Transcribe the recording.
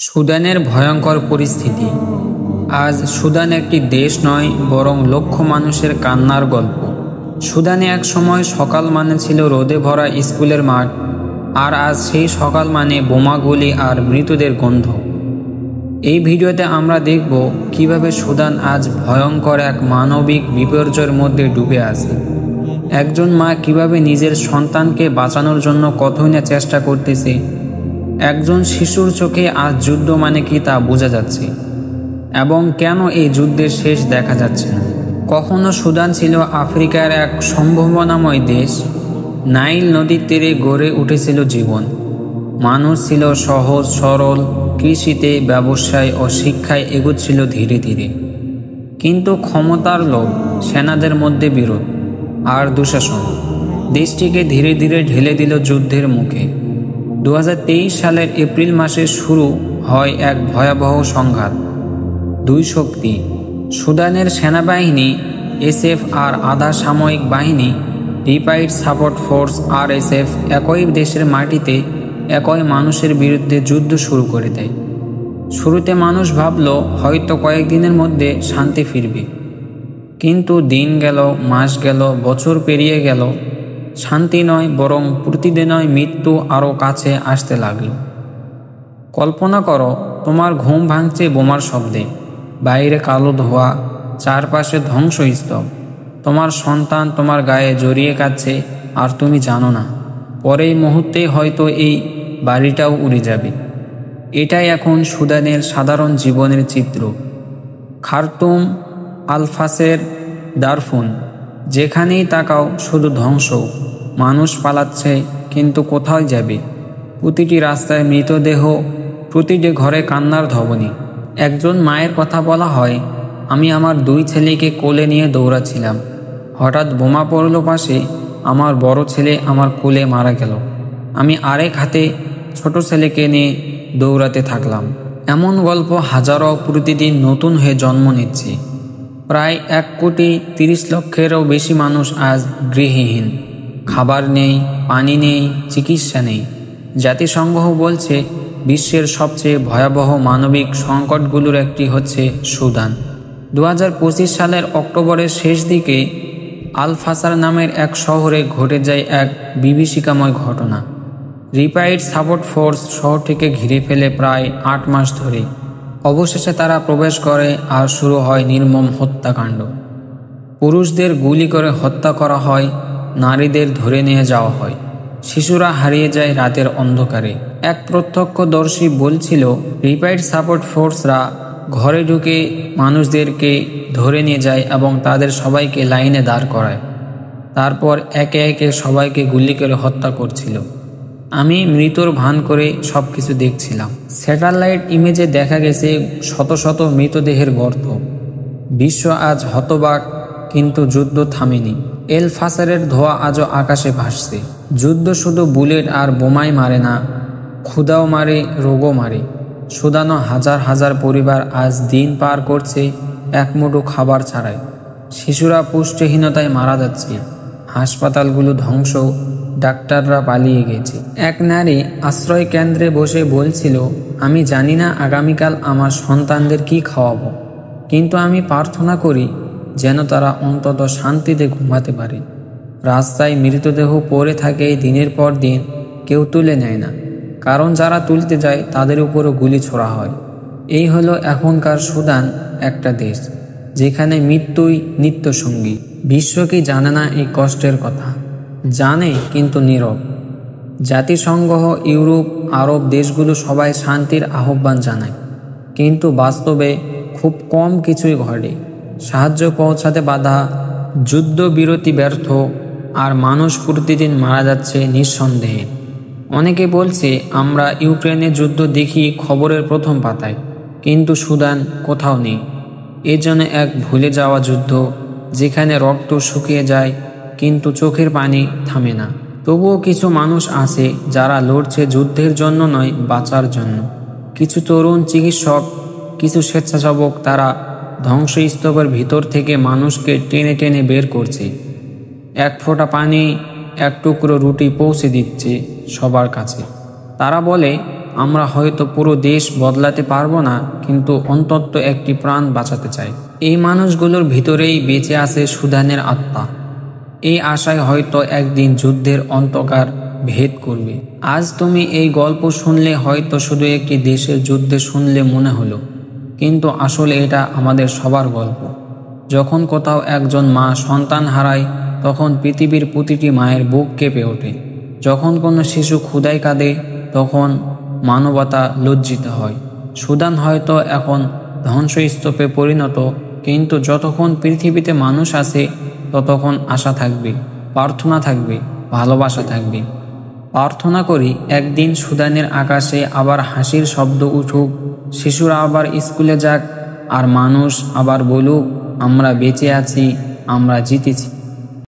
সুদানের ভয়ঙ্কর পরিস্থিতি। আজ সুদান একটি দেশ নয়, বরং লক্ষ মানুষের কান্নার গল্প। সুদানে এক সময় সকাল মানে ছিল রোদে ভরা স্কুলের মাঠ, আর আজ সেই সকাল মানে বোমাগুলি আর মৃতদের গন্ধ। এই ভিডিওতে আমরা দেখব কিভাবে সুদান আজ ভয়ঙ্কর এক মানবিক বিপর্যয়ের মধ্যে ডুবে আছে। একজন মা কিভাবে নিজের সন্তানকে বাঁচানোর জন্য কতই না চেষ্টা করতেছে। একজন শিশুর চোখে আজ যুদ্ধ মানে কি তা বোঝা যাচ্ছে, এবং কেন এই যুদ্ধের শেষ দেখা যাচ্ছে না। কখনো সুদান ছিল আফ্রিকার এক সম্ভাবনাময় দেশ। নাইল নদীর তীরে গড়ে উঠেছিল জীবন। মানুষ ছিল সহজ সরল, কৃষিতে, ব্যবসায় ও শিক্ষায় এগোচ্ছিল ধীরে ধীরে। কিন্তু ক্ষমতার লোভ, সেনাদের মধ্যে বিরোধ আর দুঃশাসন দেশটিকে ধীরে ধীরে ঢেলে দিল যুদ্ধের মুখে। 2023 সালের এপ্রিল মাসে শুরু হয় এক ভয়াবহ সংঘাত। দুই শক্তি, সুদানের সেনাবাহিনী এসএফ আর আধা সামরিক বাহিনী রিপাইড সাপোর্ট ফোর্স RSF একই দেশের মাটিতে একই মানুষের বিরুদ্ধে যুদ্ধ শুরু করে দেয়। শুরুতে মানুষ ভাবল হয়তো কয়েকদিনের মধ্যে শান্তি ফিরবে, কিন্তু দিন গেল, মাস গেল, বছর পেরিয়ে গেল। শান্তি নয়, বরং প্রতিদিনই মৃত্যু আরও কাছে আসতে লাগলো। কল্পনা করো, তোমার ঘুম ভাঙছে বোমার শব্দে, বাইরে কালো ধোঁয়া, চারপাশে ধ্বংসস্তূপ। তোমার সন্তান তোমার গায়ে জড়িয়ে কাঁদছে, আর তুমি জানো না পরেই মুহূর্তে হয়তো এই বাড়িটাও উড়ে যাবে। এটাই এখন সুদানের সাধারণ জীবনের চিত্র। খার্তুম, আল-ফাশের, দারফুন, যেখানেই তাকাও শুধু ধ্বংস। মানুষ পালাচ্ছে, কিন্তু কোথায় যাবে? প্রতিটি রাস্তায় মৃতদেহ, প্রতিটি ঘরে কান্নার ধ্বনি। একজন মায়ের কথা বলা হয়, আমি আমার 2 ছেলেকে কোলে নিয়ে দৌড়াচ্ছিলাম। হঠাৎ বোমা পড়ল পাশে। আমার বড় ছেলে আমার কোলে মারা গেল। আমি আরেক হাতে ছোট ছেলেকে নিয়ে দৌড়াতে থাকলাম। এমন গল্প হাজারো প্রতিদিন নতুন হয়ে জন্ম নিচ্ছে। প্রায় 1,30,00,000-এরও বেশি মানুষ আজ গৃহহীন। খাবার নেই, পানি নেই, চিকিৎসা নেই। জাতিসংঘ বলছে বিশ্বের সবচেয়ে ভয়াবহ মানবিক সংকটগুলোর একটি হচ্ছে সুদান। 2025 সালের অক্টোবরের শেষ দিকে আল-ফাশার নামের এক শহরে ঘটে যায় এক বিভীষিকাময় ঘটনা। রিপাইড সাপোর্ট ফোর্স শহরটিকে ঘিরে ফেলে প্রায় 8 মাস ধরে। অবশেষে তারা প্রবেশ করে, আর শুরু হয় নির্মম হত্যাকাণ্ড। পুরুষদের গুলি করে হত্যা করা হয়, নারীদের ধরে নিয়ে যাওয়া হয়, শিশুরা হারিয়ে যায় রাতের অন্ধকারে। এক প্রত্যক্ষদর্শী বলছিল, রিপাইড সাপোর্ট ফোর্সরা ঘরে ঢুকে মানুষদেরকে ধরে নিয়ে যায় এবং তাদের সবাইকে লাইনে দাঁড় করায়। তারপর একে একে সবাইকে গুলি করে হত্যা করছিল। আমি মৃত্যুর ভান করে সব কিছু দেখছিলাম। স্যাটেলাইট ইমেজে দেখা গেছে শত শত মৃতদেহের গর্ত। বিশ্ব আজ হতবাক, কিন্তু যুদ্ধ থামেনি। আল-ফাশারের ধোঁয়া আজও আকাশে ভাসছে। যুদ্ধ শুধু বুলেট আর বোমাই মারে না, ক্ষুধাও মারে, রোগও মারে। সুদানও হাজার হাজার পরিবার আজ দিন পার করছে এক মুঠো খাবার ছাড়াই। শিশুরা পুষ্টিহীনতায় মারা যাচ্ছে। হাসপাতালগুলো ধ্বংস, ডাক্তাররা পালিয়ে গেছে। এক নারী আশ্রয় কেন্দ্রে বসে বলছিল, আমি জানি না আগামীকাল আমার সন্তানদের কি খাওয়াবো, কিন্তু আমি প্রার্থনা করি যেন তারা অন্তত শান্তিতে ঘুমাতে পারে। রাস্তায় মৃতদেহ পড়ে থাকে দিনের পর দিন, কেউ তুলে নেয় না, কারণ যারা তুলতে যায় তাদের উপরও গুলি ছোড়া হয়। এই হলো এখনকার সুদান, একটা দেশ যেখানে মৃত্যুই নিত্যসঙ্গী। বিশ্ব কি জানে না এই কষ্টের কথা? জানে, কিন্তু নীরব। জাতিসংঘ, ইউরোপ, আরব দেশগুলো সবাই শান্তির আহ্বান জানায়, কিন্তু বাস্তবে খুব কম কিছুই ঘটে। সাহায্য পৌঁছাতে বাধা, যুদ্ধবিরতি ব্যর্থ, আর মানুষ প্রতিদিন মারা যাচ্ছে নিঃসন্দেহে। অনেকে বলছে আমরা ইউক্রেনের যুদ্ধ দেখি খবরের প্রথম পাতায়, কিন্তু সুদান কোথাও নেই। এ যেন এক ভুলে যাওয়া যুদ্ধ, যেখানে রক্ত শুকিয়ে যায় কিন্তু চোখের পানি থামে না। তবুও কিছু মানুষ আছে যারা লড়ছে যুদ্ধের জন্য নয়, বাঁচার জন্য। কিছু তরুণ চিকিৎসক, কিছু স্বেচ্ছাসেবক, তারা ধ্বংসস্তূপের ভিতর থেকে মানুষকে টেনে টেনে বের করছে। এক ফোঁটা পানি, এক টুকরো রুটি পৌঁছে দিচ্ছে সবার কাছে। তারা বলে, আমরা হয়তো পুরো দেশ বদলাতে পারবো না, কিন্তু অন্তত একটি প্রাণ বাঁচাতে চাই। এই মানুষগুলোর ভিতরেই বেঁচে আছে সুদানের আত্মা। এই আশায় হয়তো একদিন যুদ্ধের অন্ধকার ভেদ করবে। আজ তুমি এই গল্প শুনলে হয়তো শুধু একটি দেশের যুদ্ধে শুনলে মনে হলো, কিন্তু আসলে এটা আমাদের সবার গল্প। যখন কোথাও একজন মা সন্তান হারায়, তখন পৃথিবীর প্রতিটি মায়ের বুক কেঁপে ওঠে। যখন কোনো শিশু ক্ষুধায় কাঁদে, তখন মানবতা লজ্জিত হয়। সুদান হয়তো এখন ধ্বংসস্তূপে পরিণত, কিন্তু যতক্ষণ পৃথিবীতে মানুষ আছে ততক্ষণ আশা থাকবে, প্রার্থনা থাকবে, ভালোবাসা থাকবে। প্রার্থনা করি একদিন সুদানের আকাশে আবার হাসির শব্দ উঠুক, শিশুরা আবার স্কুলে যাক, আর মানুষ আবার বলুক, আমরা বেঁচে আছি, আমরা জিতেছি।